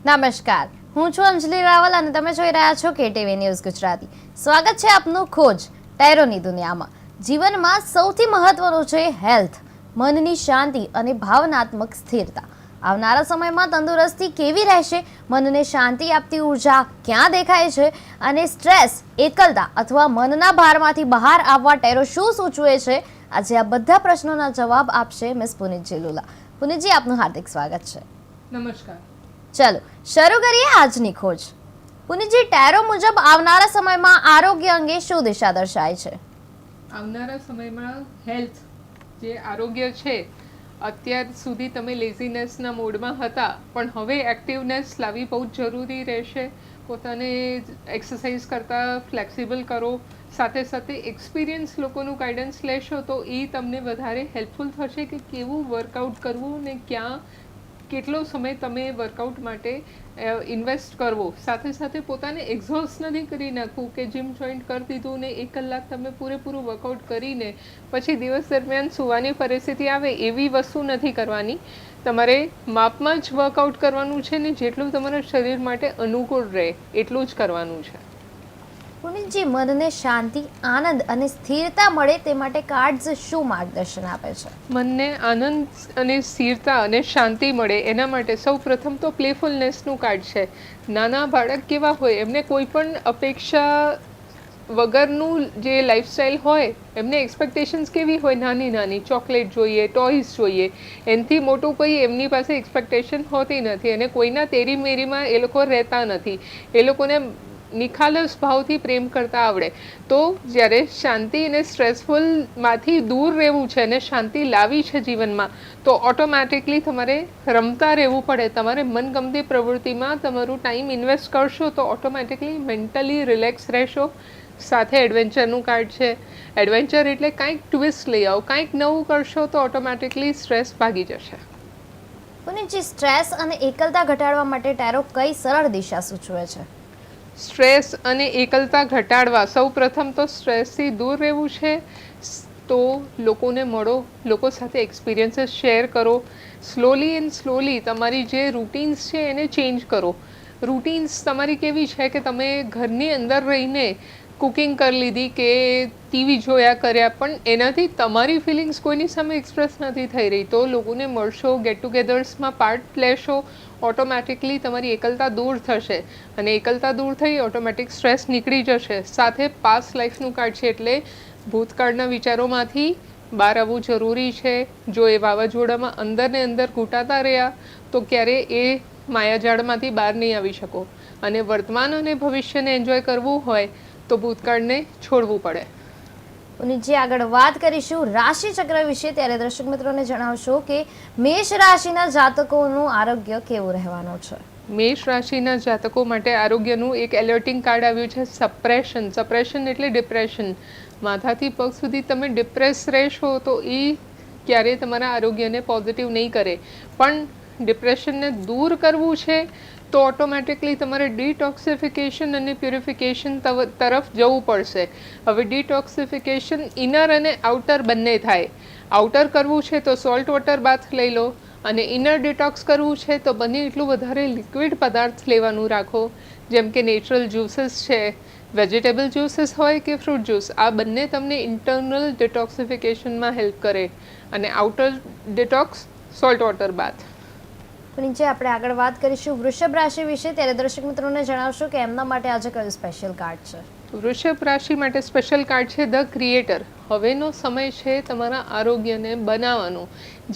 નમસ્કાર, હું છું અંજલિ રાવલ અને તમે જોઈ રહ્યા છો કેટીવી ન્યૂઝ ગુજરાતી. સ્વાગત છે આપનું ખોજ ટેરોની દુનિયામાં. જીવનમાં સૌથી મહત્વનું છે હેલ્થ, મનની શાંતિ અને ભાવનાત્મક સ્થિરતા. આવનારા સમયમાં તંદુરસ્તી કેવી રહેશે, મનને શાંતિ આપતી ઉર્જા ક્યાં દેખાય છે અને સ્ટ્રેસ, એકલતા અથવા મનના ભારમાંથી બહાર આવવા ટેરો શું સૂચવે છે, આજે આ બધા પ્રશ્નોના જવાબ આપશે મિસ પુનિત જેલુલા. પુનિતજી, આપનું હાર્દિક સ્વાગત છે. નમસ્કાર. ચલો શરૂ કરીએ આજની ખોજ. પુનિતજી, ટેરો મુજબ આવનારા સમયમાં આરોગ્ય અંગે શું દિશા દર્શાય છે? આવનારા સમયમાં હેલ્થ, જે આરોગ્ય છે, અત્યાર સુધી તમે લેઝીનેસના મોડમાં હતા, પણ હવે એક્ટિવનેસ લાવવી બહુ જ જરૂરી રહેશે. પોતાને એક્સરસાઇઝ કરતાં ફ્લેક્સિબલ કરો, સાથે સાથે એક્સપિરિયન્સ લોકોનું ગાઈડન્સ લેશો તો એ તમને વધારે હેલ્પફુલ થશે કે કેવું વર્કઆઉટ કરવું ને ક્યાં કેટલો સમય તમે વર્કઆઉટ માટે ઇન્વેસ્ટ કરવો. સાથે સાથે પોતાને એક્ઝોસ્ટ નથી કરી નાખવું કે જીમ જોઈન્ટ કરી દીધું ને 1 કલાક તમે પૂરેપૂરું વર્કઆઉટ કરીને પછી દિવસ દરમિયાન સૂવાની પરિસ્થિતિ આવે એવી વસ્તુ નથી કરવાની. તમારે માપમાં જ વર્કઆઉટ કરવાનું છે ને જેટલું તમારા શરીર માટે અનુકૂળ રહે એટલું જ કરવાનું છે. પુનિતજી, મનને શાંતિ, આનંદ અને સ્થિરતા મળે તે માટે કાર્ડ્સ શું માર્ગદર્શન આપે છે? મનને આનંદ અને સ્થિરતા અને શાંતિ મળે એના માટે સૌ પ્રથમ તો પ્લેફુલનેસનું કાર્ડ છે. નાના બાળક કેવા હોય, એમને કોઈ પણ અપેક્ષા વગરનું જે લાઈફસ્ટાઈલ હોય, એમને એક્સપેક્ટેશન્સ કેવી હોય, નાની નાની ચોકલેટ જોઈએ, ટોયસ જોઈએ. એનાથી મોટું કોઈ એમની પાસે એક્સપેક્ટેશન હોતી નથી અને કોઈના તેરી મેરીમાં એ લોકો રહેતા નથી. એ લોકોને નિખાલસ ભાવથી પ્રેમ કરતા આવડે. તો જ્યારે શાંતિ અને સ્ટ્રેસફુલમાંથી દૂર રહેવું છે અને શાંતિ લાવી છે જીવનમાં, તો ઓટોમેટિકલી તમારે રમતા રહેવું પડે. તમારે મનગમતી પ્રવૃત્તિમાં તમારું ટાઈમ ઇન્વેસ્ટ કરશો તો ઓટોમેટિકલી મેન્ટલી રિલેક્સ રહેશો. સાથે એડવેન્ચરનું કાર્ડ છે. એડવેન્ચર એટલે કાંઈક ટ્વિસ્ટ લઈ આવો, કાંઈક નવું કરશો તો ઓટોમેટિકલી સ્ટ્રેસ ભાગી જશે. પુનિતજી, સ્ટ્રેસ અને એકલતા ઘટાડવા માટે ટેરો કઈ સરળ દિશા સૂચવે છે? સ્ટ્રેસ અને એકલતા ઘટાડવા સૌ પ્રથમ તો સ્ટ્રેસથી દૂર રહેવું છે. તો લોકોને મળો, લોકો સાથે એક્સપિરિયન્સીસ શેર કરો. સ્લોલી તમારી જે રૂટીન્સ છે એને ચેન્જ કરો. રૂટીન્સ તમારી કેવી છે કે તમે ઘરની અંદર રહીને કુકિંગ કરી લીધી કે ટીવી જોયા કર્યા, પણ એનાથી તમારી ફિલિંગ્સ કોઈની સામે એક્સપ્રેસ નથી થઈ રહી. તો લોકોને મળશો, ગેટ ટુગેધર્સમાં પાર્ટ લેશો, ઓટોમેટિકલી તમારી એકલતા દૂર થશે અને એકલતા દૂર થઈ ઓટોમેટિક સ્ટ્રેસ નીકળી જશે. સાથે પાસ્ટ લાઈફનું કાર્ડ છે એટલે ભૂતકાળના વિચારોમાંથી બહાર આવવું જરૂરી છે. જો એ વાવાઝોડામાં અંદર ને અંદર ઘૂંટાતા રહ્યા તો ક્યારે એ માયાજાળમાંથી બહાર નહીં આવી શકો. અને વર્તમાન અને ભવિષ્યને એન્જોય કરવું હોય તો ભૂતકાળને છોડવું પડે. પુનિતજી, આગળ વાત કરીશું રાશિ ચક્ર વિશે. ત્યારે દર્શક મિત્રોને જણાવશો કે મેષ રાશિના જાતકોનું આરોગ્ય કેવું રહેવાનું છે? મેષ રાશિના જાતકો માટે આરોગ્યનું એક એલર્ટિંગ કાર્ડ આવ્યું છે, સપ્રેશન એટલે ડિપ્રેશન. માથાથી પગ સુધી તમે ડિપ્રેસ રહેશો તો એ ક્યારેય તમારા આરોગ્યને પોઝિટિવ નહીં કરે. પણ ડિપ્રેશનને દૂર કરવું છે તો ઓટોમેટિકલી તમારે ડિટોક્સિફિકેશન અને પ્યુરિફિકેશન તરફ જવું પડશે. હવે ડિટોક્સિફિકેશન ઇનર અને આઉટર બંને થાય. આઉટર કરવું છે તો સોલ્ટ વોટર બાથ લઈ લો અને ઇનર ડિટોક્સ કરવું છે તો બને એટલું વધારે લિક્વિડ પદાર્થ લેવાનું રાખો. જેમ કે નેચરલ જ્યુસીસ છે, વેજીટેબલ જ્યુસીસ હોય કે ફ્રૂટ જ્યુસ, આ બંને તમને ઇન્ટરનલ ડિટોક્સિફિકેશનમાં હેલ્પ કરે. અને આઉટર ડિટોક્સ સોલ્ટ વોટર બાથ. પુનિતજી, આપણે આગળ વાત કરીશું વૃષભ રાશિ વિશે. ત્યારે દર્શક મિત્રોને જણાવશો કે એમના માટે આજે કયું સ્પેશિયલ કાર્ડ છે? વૃષભ રાશિ માટે સ્પેશિયલ કાર્ડ છે ધ ક્રિએટર. હવેનો સમય છે તમારા આરોગ્યને બનાવવાનો.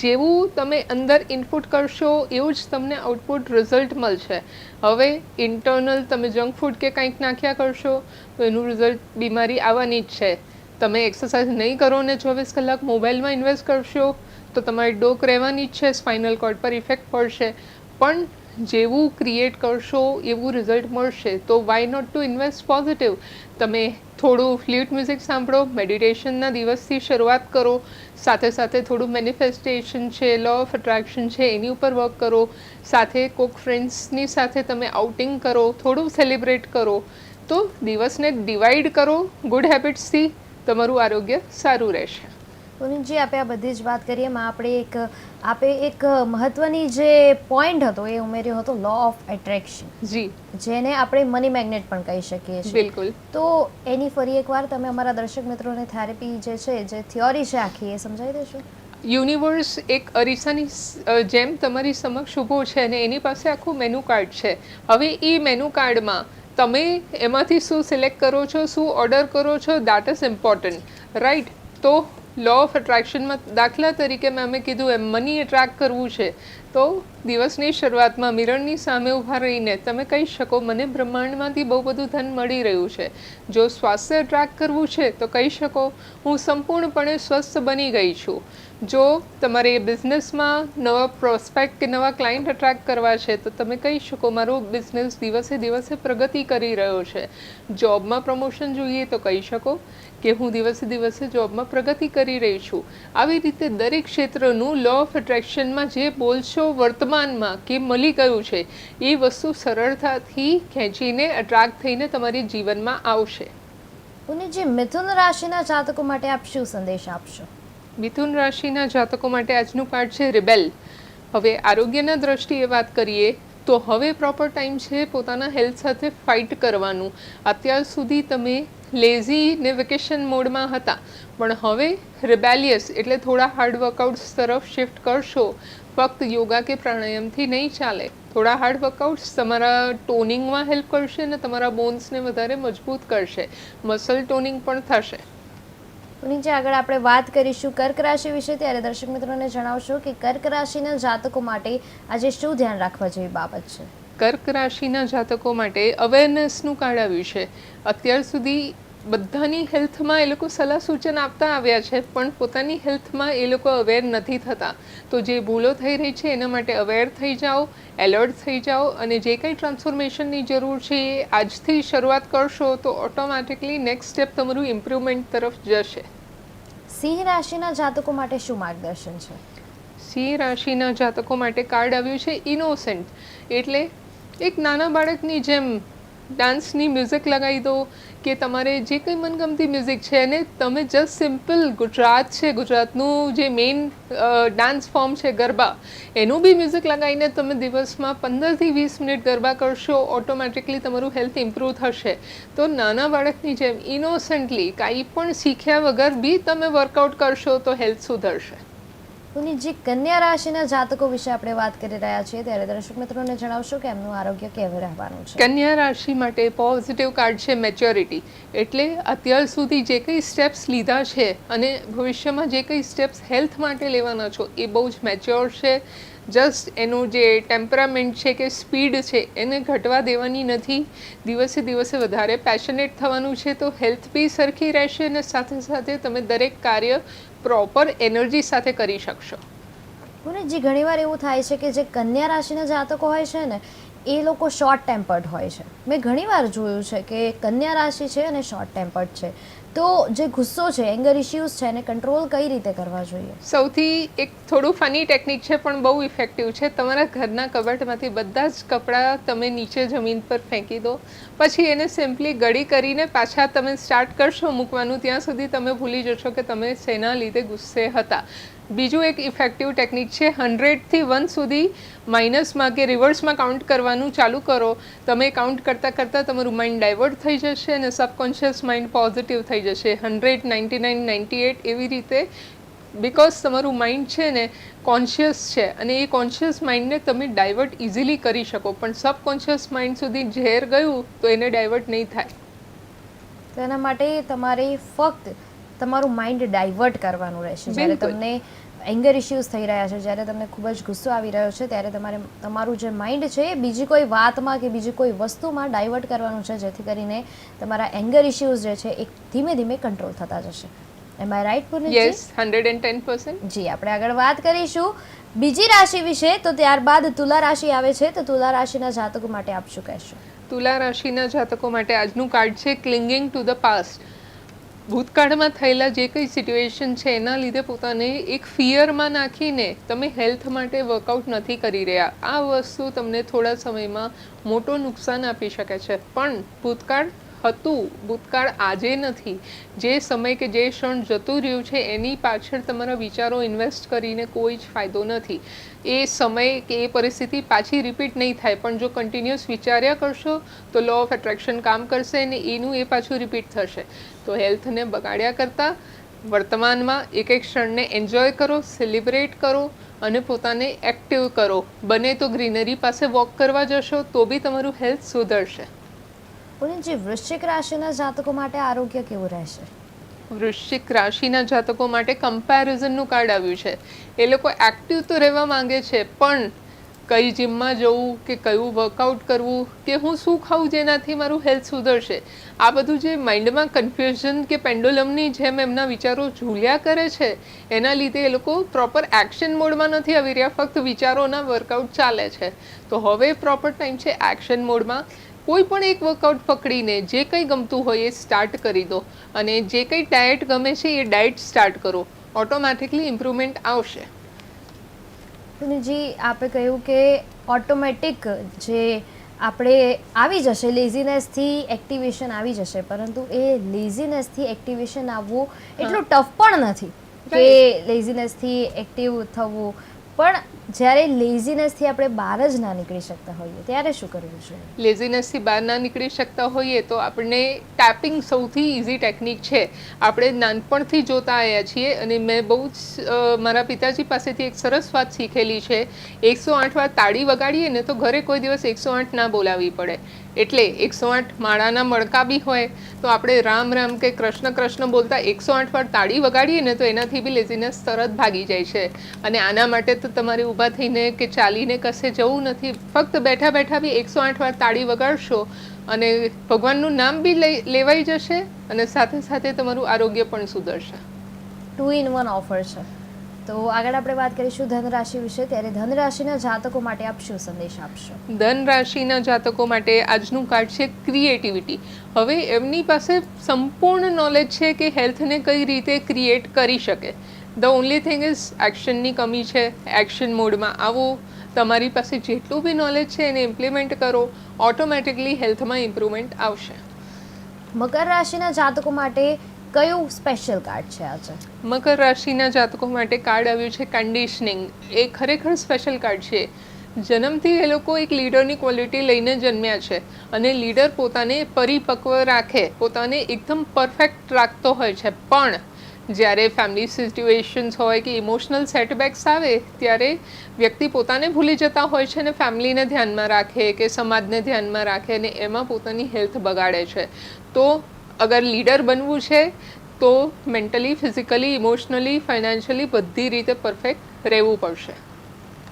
જેવું તમે અંદર ઇનપુટ કરશો એવું જ તમને આઉટપુટ રિઝલ્ટ મળશે. હવે ઇન્ટરનલ તમે જંક ફૂડ કે કંઈક નાખ્યા કરશો તો એનું રિઝલ્ટ બીમારી આવવાની જ છે. તમે એક્સરસાઇઝ નહીં કરો ને 24 કલાક મોબાઈલમાં ઇન્વેસ્ટ કરશો તો તમારી ડોક રહેવાની જ છે, સ્પાઇનલ કોર્ડ પર ઇફેક્ટ પડશે. પણ જેવું ક્રિએટ કરશો એવું રિઝલ્ટ મળશે. તો why not to invest positive. તમે થોડું ફ્લ્યુટ મ્યુઝિક સાંભળો, મેડિટેશનના દિવસથી શરૂઆત કરો. સાથે સાથે થોડું મેનિફેસ્ટેશન છે, લો ઓફ એટ્રેક્શન છે, એની ઉપર વર્ક કરો. સાથે કોઈક ફ્રેન્ડ્સની સાથે તમે આઉટિંગ કરો, થોડું સેલિબ્રેટ કરો. તો દિવસને ડિવાઈડ કરો ગુડ હેબિટ્સથી, તમારું આરોગ્ય સારું રહેશે. પુનિતજી, આપણે આ બધી જ વાત કરીએ એમાં આપણે એક આપે એક મહત્વની જે પોઈન્ટ હતો એ ઉમેર્યો હતો લો ઓફ એટ્રેક્શન, જી જેને આપણે મની મેગ્નેટ પણ કહી શકીએ છીએ. બિલકુલ. તો એની ફરી એકવાર તમે અમારા દર્શક મિત્રોને થેરેપી જે છે, જે થિયોરી છે આખી, એ સમજાવી દેશો? યુનિવર્સ એક અરીસાની જેમ તમારી સમક્ષ ઊભો છે અને એની પાસે આખું મેનુ કાર્ડ છે. હવે એ મેનુ કાર્ડમાં તમે એમાંથી શું સિલેક્ટ કરો છો, શું ઓર્ડર કરો છો, દેટ ઇઝ ઇમ્પોર્ટન્ટ, રાઈટ? તો લો ઓફ એટ્રેક્શનમાં દાખલા તરીકે મેં કીધું એમ મની એટ્રેક્ટ કરવું છે તો દિવસની શરૂઆતમાં મિરરની સામે ઊભા રહીને તમે કહી શકો મને બ્રહ્માંડમાંથી બહુ બધું ધન મળી રહ્યું છે. જો સ્વાસ્થ્ય એટ્રેક્ટ કરવું છે તો કહી શકો હું સંપૂર્ણપણે સ્વસ્થ બની ગઈ છું. જો તમારે બિઝનેસમાં નવા પ્રોસ્પેક્ટ કે નવા ક્લાયન્ટ એટ્રેક્ટ કરવા છે તો તમે કહી શકો મારો બિઝનેસ દિવસે દિવસે પ્રગતિ કરી રહ્યો છે. જોબમાં પ્રમોશન જોઈએ તો કહી શકો કે હું દિવસે દિવસે જોબમાં પ્રગતિ કરી રહી છું. આવી રીતે દરેક ક્ષેત્રનું લો ઓફ એટ્રેક્શનમાં જે બોલશો વર્તમાનમાં કે મળી ગયું છે એ વસ્તુ સરળતાથી ખેંચીને એટ્રેક્ટ થઈને તમારી જીવનમાં આવશે. પુનિતજી, મિથુન રાશિના જાતકો માટે આપ શું સંદેશ આપશો? મિથુન રાશિના જાતકો માટે આજનું કાર્ડ છે રિબેલ. હવે આરોગ્યના દ્રષ્ટિએ વાત કરીએ તો હવે પ્રોપર ટાઈમ છે પોતાના હેલ્થ સાથે ફાઇટ કરવાનું. અત્યાર સુધી તમે લેઝી ને વેકેશન મોડમાં હતા, પણ હવે રિબેલિયસ એટલે થોડા હાર્ડ વર્કઆઉટ્સ તરફ શિફ્ટ કરશો. ફક્ત યોગા કે પ્રાણાયામથી નહીં ચાલે. થોડા હાર્ડ વર્કઆઉટ્સ તમારા ટોનિંગમાં હેલ્પ કરશે અને તમારા બોન્સને વધારે મજબૂત કરશે. મસલ ટોનિંગ પણ થશે. નીચે આગળ આપણે વાત કરીશું કર્ક રાશિ વિશે, ત્યારે દર્શક મિત્રોને જણાવશો કે કર્ક રાશિના જાતકો માટે આજે શું ધ્યાન રાખવા જેવી બાબત છે? કર્ક રાશિના જાતકો માટે અવેરનેસનું કાર્ડ આવ્યું છે. અત્યાર સુધી બધાની હેલ્થમાં એ લોકો સલાહ સૂચન આપતા આવ્યા છે, પણ પોતાની હેલ્થમાં એ લોકો અવેર નથી થતા. તો જે ભૂલો થઈ રહી છે એના માટે અવેર થઈ જાઓ, એલર્ટ થઈ જાઓ, અને જે કંઈ ટ્રાન્સફોર્મેશનની જરૂર છે એ આજથી શરૂઆત કરશો તો ઓટોમેટિકલી નેક્સ્ટ સ્ટેપ તમારું ઇમ્પ્રુવમેન્ટ તરફ જશે. સિંહ રાશિના જાતકો માટે શું માર્ગદર્શન છે? સિંહ રાશિના જાતકો માટે કાર્ડ આવ્યું છે ઇનોસેન્ટ, એટલે એક નાના બાળકની જેમ ડાન્સની મ્યુઝિક લગાવી દો કે તમારે જે કંઈ મનગમતી મ્યુઝિક છે અને તમે જસ્ટ સિમ્પલ ગુજરાત છે, ગુજરાતનું જે મેઇન ડાન્સ ફોર્મ છે ગરબા, એનું બી મ્યુઝિક લગાવીને તમે દિવસમાં 15 થી 20 મિનિટ ગરબા કરશો, ઓટોમેટિકલી તમારું હેલ્થ ઇમ્પ્રૂવ થશે. તો નાના બાળકની જેમ ઇનોસેન્ટલી કાંઈ પણ શીખ્યા વગર બી તમે વર્કઆઉટ કરશો તો હેલ્થ સુધરશે. પુનિતજી, કન્યા રાશિના જાતકો વિશે આપણે વાત કરી રહ્યા છીએ, ત્યારે દર્શક મિત્રોને જણાવશો કે એમનું આરોગ્ય કેવું રહેવાનું છે? કન્યા રાશિ માટે પોઝિટિવ કાર્ડ છે મેચ્યોરિટી, એટલે અત્યાર સુધી જે કંઈ સ્ટેપ્સ લીધા છે અને ભવિષ્યમાં જે કંઈ સ્ટેપ્સ હેલ્થ માટે લેવાના છો એ બહુ જ મેચ્યોર છે. જસ્ટ એનું જે ટેમ્પરામેન્ટ છે કે સ્પીડ છે એને ઘટવા દેવાની નથી. દિવસે દિવસે વધારે પેશનેટ થવાનું છે તો હેલ્થ બી સરખી રહેશે અને સાથે સાથે તમે દરેક કાર્ય પ્રોપર એનર્જી સાથે કરી શકશો. પુનિતજી, ઘણીવાર એવું થાય છે કે જે કન્યા રાશિના જાતકો હોય છે ને એ લોકો શોર્ટ ટેમ્પર્ડ હોય છે. મેં ઘણીવાર જોયું છે કે કન્યા રાશિ છે અને શોર્ટ ટેમ્પર્ડ છે, તો જે ગુસ્સો છે, એંગર ઇશ્યુઝ છે, એને કંટ્રોલ કઈ રીતે કરવા જોઈએ? સૌથી એક થોડું ફની ટેકનિક છે પણ બહુ ઇફેક્ટિવ છે. તમારા ઘરના કબાટમાંથી બધા જ કપડાં તમે નીચે જમીન પર ફેંકી દો, પછી એને સિમ્પલી ગળી કરીને પાછા તમે સ્ટાર્ટ કરશો મૂકવાનું, ત્યાં સુધી તમે ભૂલી જશો કે તમે શેના લીધે ગુસ્સે હતા. બીજું એક ઇફેક્ટિવ ટેકનિક છે 100 થી 1 સુધી માઇનસમાં કે રિવર્સમાં કાઉન્ટ કરવાનું ચાલુ કરો. તમે કાઉન્ટ કરતાં કરતાં તમારું માઇન્ડ ડાયવર્ટ થઈ જશે અને સબકોન્શિયસ માઇન્ડ પોઝિટિવ થઈ જશે. 100, 99, 98 એવી રીતે, બિકોઝ તમારું માઇન્ડ છે ને કોન્શિયસ છે અને એ કોન્શિયસ માઇન્ડને તમે ડાયવર્ટ ઇઝીલી કરી શકો, પણ સબકોન્શિયસ માઇન્ડ સુધી ઝેર ગયું તો એને ડાયવર્ટ નહીં થાય. તો એના માટે તમારે ફક્ત તમારું માઇન્ડ ડાયવર્ટ કરવાનું રહેશે. જ્યારે તમને એંગર ઇશ્યુઝ થઈ રહ્યા છે, જ્યારે તમને ખૂબ જ ગુસ્સો આવી રહ્યો છે, ત્યારે તમારે તમારું જે માઇન્ડ છે એ બીજી કોઈ વાતમાં કે બીજી કોઈ વસ્તુમાં ડાયવર્ટ કરવાનું છે, જેથી કરીને તમારા એંગર ઇશ્યુઝ જે છે એ ધીમે ધીમે કંટ્રોલ થતા જશે. એમ આઈ રાઈટ પુનિતજી? યસ, 110%. જી, આપણે આગળ વાત કરીશું બીજી રાશિ વિશે, તો ત્યારબાદ તુલા રાશિ આવે છે. તો તુલા રાશિના જાતકો માટે આપ શું કહેશો? તુલા રાશિના જાતકો માટે આજનું કાર્ડ છે ક્લિંગિંગ ટુ ધ પાસ્ટ. ભૂતકાળમાં થયેલા જે કંઈ સિચ્યુએશન છે એના લીધે પોતાને એક ફિયરમાં નાખીને તમે હેલ્થ માટે વર્કઆઉટ નથી કરી રહ્યા. આ વસ્તુ તમને થોડા સમયમાં મોટું નુકસાન આપી શકે છે, પણ ભૂતકાળ હતું, ભૂતકાળ આજે નથી. જે સમય કે જે ક્ષણ જતું રહ્યું છે એની પાછળ તમારા વિચારો ઇન્વેસ્ટ કરીને કોઈ જ ફાયદો નથી. એ સમય કે એ પરિસ્થિતિ પાછી રિપીટ નહીં થાય, પણ જો કન્ટિન્યુઅસ વિચાર્યા કરશો તો લો ઓફ એટ્રેક્શન કામ કરશે અને એનું એ પાછું રિપીટ થશે. તો હેલ્થને બગાડ્યા કરતાં વર્તમાનમાં એક એક ક્ષણને એન્જોય કરો, સેલિબ્રેટ કરો અને પોતાને એક્ટિવ કરો. બને તો ગ્રીનરી પાસે વોક કરવા જશો તો બી તમારું હેલ્થ સુધરશે. પુનીતજી, વૃશ્ચિક રાશિના જાતકો માટે આરોગ્ય કેવું રહેશે? વૃશ્ચિક રાશિના જાતકો માટે કમ્પેરિઝનનું કાર્ડ આવ્યું છે. એ લોકો એક્ટિવ તો રહેવા માંગે છે, પણ કઈ જીમમાં જવું કે કયું વર્કઆઉટ કરવું કે હું શું ખાવું જેનાથી મારું હેલ્થ સુધરશે, આ બધું જે માઇન્ડમાં કન્ફ્યુઝન કે પેન્ડુલમની જેમ એમના વિચારો ઝૂલ્યા કરે છે, એના લીધે એ લોકો પ્રોપર એક્શન મોડમાં નથી આવી રહ્યા, ફક્ત વિચારોના વર્કઆઉટ ચાલે છે. તો હવે પ્રોપર ટાઈમ છે એક્શન મોડમાં. કોઈ પણ એક વર્કઆઉટ પકડીને જે કંઈ ગમતું હોય એ સ્ટાર્ટ કરી દો અને જે કંઈ ડાયટ ગમે છે એ ડાયટ સ્ટાર્ટ કરો. ઓટોમેટિકલી ઇમ્પ્રુવમેન્ટ આવશે. પુનીતજી, આપે કહ્યું કે ઓટોમેટિક જે આપણે આવી જશે, લેઝીનેસથી એક્ટિવેશન આવી જશે, પરંતુ એ લેઝીનેસથી એક્ટિવેશન આવવું એટલું ટફ પણ નથી કે લેઝીનેસથી એક્ટિવ થવું. પણ જ્યારે લેઝીનેસથી આપણે બહાર જ ના નીકળી શકતા હોઈએ ત્યારે શું કરવું જોઈએ? લેઝીનેસથી બહાર ના નીકળી શકતા હોઈએ તો આપણે ટેપિંગ સૌથી ઇઝી ટેકનિક છે. આપણે નાનપણથી જોતા આવ્યા છીએ અને મેં બહુ જ મારા પિતાજી પાસેથી એક સરસ વાત શીખેલી છે. 108 વાર તાળી વગાડીએ ને તો ઘરે કોઈ દિવસ 108 ના બોલાવવી પડે. એટલે 108 માળાના મણકા બી હોય તો આપણે રામ રામ કે કૃષ્ણ કૃષ્ણ બોલતા 108 વાર તાળી વગાડીએ ને તો એનાથી બી લેઝીનેસ તરત ભાગી જાય છે. અને આના માટે તો તમારે ઊભા થઈને કે ચાલીને કશે જવું નથી, ફક્ત બેઠા બેઠા બી 108 વાર તાળી વગાડશો અને ભગવાનનું નામ બી લેવાઈ જશે અને સાથે સાથે તમારું આરોગ્ય પણ સુધરશે. 2 in 1 ઓફર છે. તો આગળ આપણે વાત કરીશું ધન રાશિ વિશે. ત્યારે ધન રાશિના જાતકો માટે આપ શું સંદેશ આપશો? ધન રાશિના જાતકો માટે આજનું કાર્ડ છે ક્રિએટિવિટી. હવે એમની પાસે સંપૂર્ણ નોલેજ છે કે હેલ્થને કઈ રીતે ક્રિએટ કરી શકે. ધ ઓનલી થિંગ ઇઝ એક્શનની કમી છે. એક્શન મોડમાં આવો, તમારી પાસે જેટલું બી નોલેજ છે એને ઇમ્પ્લિમેન્ટ કરો, ઓટોમેટિકલી હેલ્થમાં ઇમ્પ્રુવમેન્ટ આવશે. મકર રાશિના જાતકો માટે કયું સ્પેશિયલ કાર્ડ છે આજે? મકર રાશિના જાતકો માટે કાર્ડ આવ્યું છે કન્ડિશનિંગ. એ ખરેખર સ્પેશિયલ કાર્ડ છે. જન્મથી એ લોકો એક લીડરની ક્વોલિટી લઈને જન્મ્યા છે અને લીડર પોતાને પરિપક્વ રાખે, પોતાને એકદમ પરફેક્ટ રાખતો હોય છે, પણ જ્યારે ફેમિલી સિચ્યુએશન્સ હોય કે ઇમોશનલ સેટબેક્સ આવે ત્યારે વ્યક્તિ પોતાને ભૂલી જતા હોય છે અને ફેમિલીને ધ્યાનમાં રાખે કે સમાજને ધ્યાનમાં રાખે અને એમાં પોતાની હેલ્થ બગાડે છે. તો અગર લીડર બનવું છે તો મેન્ટલી, ફિઝિકલી, ઇમોશનલી, ફાઇનાન્શિયલી બધી રીતે પરફેક્ટ રહેવું પડશે.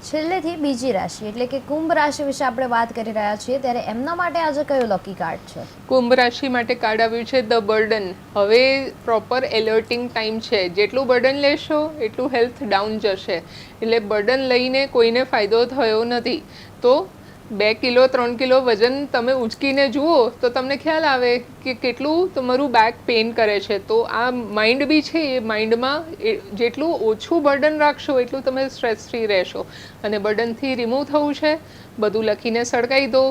છેલ્લેથી બીજી રાશિ એટલે કે કુંભ રાશિ વિશે આપણે વાત કરી રહ્યા છીએ, ત્યારે એમના માટે આજે કયો લકી કાર્ડ છે? કુંભ રાશિ માટે કાર્ડ આવ્યું છે ધ બર્ડન. હવે પ્રોપર એલર્ટિંગ ટાઈમ છે. જેટલું બર્ડન લેશો એટલું હેલ્થ ડાઉન જશે. એટલે બર્ડન લઈને કોઈને ફાયદો થયો નથી. તો 2 કિલો 3 કિલો વજન તમે ઉંચકીને જુઓ તો તમને ખ્યાલ આવે કે કેટલું તમારું બેક પેઇન કરે છે. તો આ માઇન્ડ બી છે, એ માઇન્ડમાં જેટલું ઓછું બર્ડન રાખશો એટલું તમે સ્ટ્રેસ ફ્રી રહેશો. અને બર્ડનથી રિમૂવ થવું છે, બધું લખીને સળગાવી દો.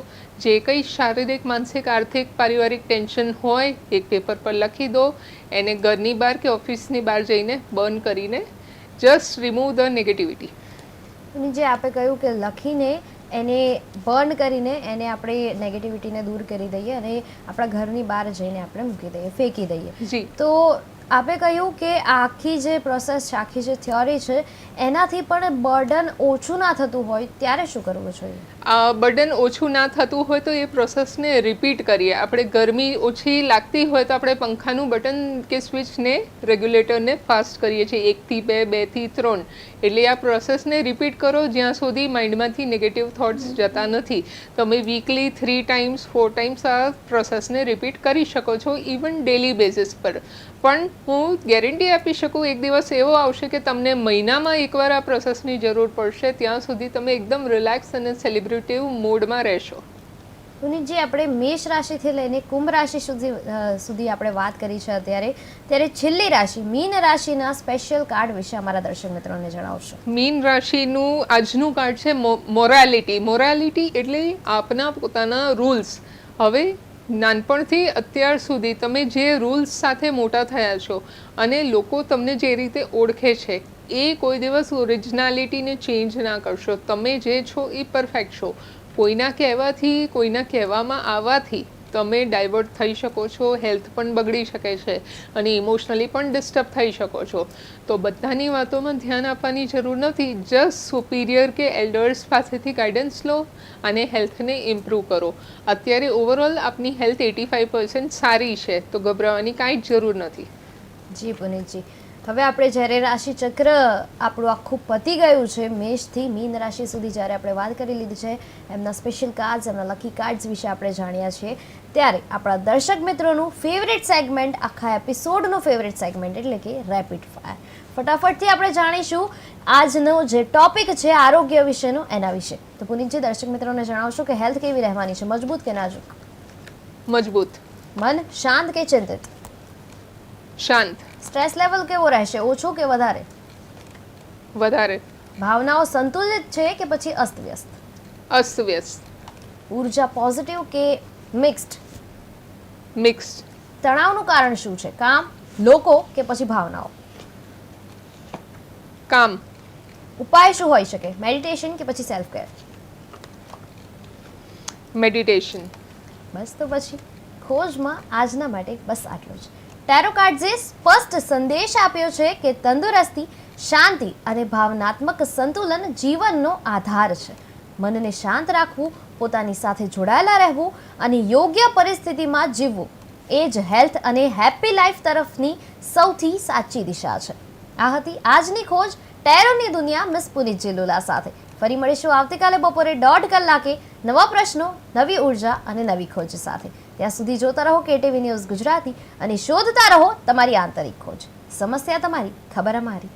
જે કંઈ શારીરિક, માનસિક, આર્થિક, પારિવારિક ટેન્શન હોય એક પેપર પર લખી દો. એને ઘરની બહાર કે ઓફિસની બહાર જઈને બર્ન કરીને જસ્ટ રિમૂવ ધ નેગેટિવિટી. જે આપે કહ્યું કે લખીને એને બર્ન કરીને એને આપણે નેગેટિવિટીને દૂર કરી દઈએ અને આપણા ઘરની બહાર જઈને આપણે મૂકી દઈએ, ફેંકી દઈએ. જી. તો આપે કહ્યું કે આખી જે પ્રોસેસ છે, આખી જે થિયોરી છે, એનાથી પણ બર્ડન ઓછું ના થતું હોય ત્યારે શું કરવું જોઈએ? બર્ડન ઓછું ના થતું હોય તો એ પ્રોસેસને રિપીટ કરીએ. આપણે ગરમી ઓછી લાગતી હોય તો આપણે પંખાનું બટન કે સ્વિચને, રેગ્યુલેટરને ફાસ્ટ કરીએ છીએ 1 થી 2, 2 થી 3. એટલે આ પ્રોસેસને રિપીટ કરો જ્યાં સુધી માઇન્ડમાંથી નેગેટિવ થોટ્સ જતા નથી. તમે વીકલી 3 ટાઈમ્સ 4 ટાઈમ્સ આ પ્રોસેસને રિપીટ કરી શકો છો, ઇવન ડેલી બેઝિસ પર. પણ હું ગેરંટી આપી શકું એક દિવસ એવો આવશે કે તમને મહિનામાં એકવાર આ પ્રોસેસની જરૂર પડશે. ત્યાં સુધી તમે એકદમ રિલેક્સ અને સેલિબ્રેટિવ મોડમાં રહેશો. પુનીતજી, આપણે મેષ રાશિથી લઈને કુંભ રાશિ સુધી આપણે વાત કરી છે ત્યારે છેલ્લી રાશિ મીન રાશિના સ્પેશિયલ કાર્ડ વિશે અમારા દર્શક મિત્રોને જણાવશો. મીન રાશિનું આજનું કાર્ડ છે મોરાલિટી. મોરાલિટી એટલે આપના પોતાના રૂલ્સ. હવે નાનપણથી અત્યાર સુધી તમે જે રૂલ્સ સાથે મોટા થયા છો અને લોકો તમને જે રીતે ઓળખે છે એ કોઈ દિવસ ઓરિજિનાલિટીને ચેન્જ ના કરશો. તમે જે છો એ પરફેક્ટ છો. કોઈના કહેવાથી, કોઈના કહેવામાં આવવાથી તમે ડાયવર્ટ થઈ શકો છો, હેલ્થ પણ બગડી શકે છે અને ઇમોશનલી પણ ડિસ્ટર્બ થઈ શકો છો. તો બધાની વાતોમાં ધ્યાન આપવાની જરૂર નથી. જસ્ટ સુપિરિયર કે એલ્ડર્સ પાસેથી ગાઈડન્સ લો અને હેલ્થને ઇમ્પ્રૂવ કરો. અત્યારે ઓવરઓલ આપની હેલ્થ 85% સારી છે, તો ગભરાવાની કાંઈ જ જરૂર નથી. જી પુનીતજી, હવે આપણે જ્યારે રાશિ ચક્ર આપણું આખું પતી ગયું છે, મેષથી મીન રાશિ સુધી જ્યારે આપણે વાત કરી લીધી છે, એમના સ્પેશિયલ કાર્ડ્સ, એમના લકી કાર્ડ્સ વિશે આપણે જાણ્યા છીએ, ત્યારે આપણા દર્શક મિત્રોનું ફેવરેટ સેગમેન્ટ, આખા એપિસોડનું ફેવરેટ સેગમેન્ટ એટલે કે રેપિડ ફાયર. ફટાફટથી આપણે જાણીશું આજનો જે ટોપિક છે આરોગ્ય વિશેનો, એના વિશે. તો પુનીતજી, દર્શક મિત્રોને જણાવશો કે હેલ્થ કેવી રહેવાની છે, મજબૂત કે નાજુક? મજબૂત. મન શાંત કે ચિંતિત? શાંત. સ્ટ્રેસ લેવલ કેવો રહેશે, ઓછો કે વધારે? વધારે. ભાવનાઓ સંતુલિત છે કે પછી અસ્તવ્યસ્ત? અસ્તવ્યસ્ત. ઉર્જા પોઝિટિવ કે મિક્સ્ડ? મિક્સ્ડ. તણાવનું કારણ શું છે, કામ, લોકો કે પછી ભાવનાઓ? કામ. ઉપાય શું હોઈ શકે, મેડિટેશન કે પછી સેલ્ફ કેર? મેડિટેશન. બસ, તો પછી ખોજમાં આજના માટે બસ આટલું જ. ટેરો કાર્ડ્સે સ્પષ્ટ સંદેશ આપ્યો છે કે તંદુરસ્તી, શાંતિ અને ભાવનાત્મક સંતુલન જીવનનો આધાર છે. મનને શાંત રાખવું, પોતાની સાથે જોડાયેલા રહેવું અને યોગ્ય પરિસ્થિતિમાં જીવવું એ જ હેલ્થ અને હેપી લાઈફ તરફની સૌથી સાચી દિશા છે. આ હતી આજની ખોજ ટેરોની દુનિયા મિસ પુનીતજી લુલા સાથે. ફરી મળીશું આવતીકાલે બપોરે 1:30 કલાકે નવા પ્રશ્નો, નવી ઉર્જા અને નવી ખોજ સાથે. ત્યાં સુધી જોતા રહો KTV ન્યૂઝ ગુજરાતી અને શોધતા રહો તમારી આંતરિક ખોજ. સમસ્યા તમારી, ખબર અમારી.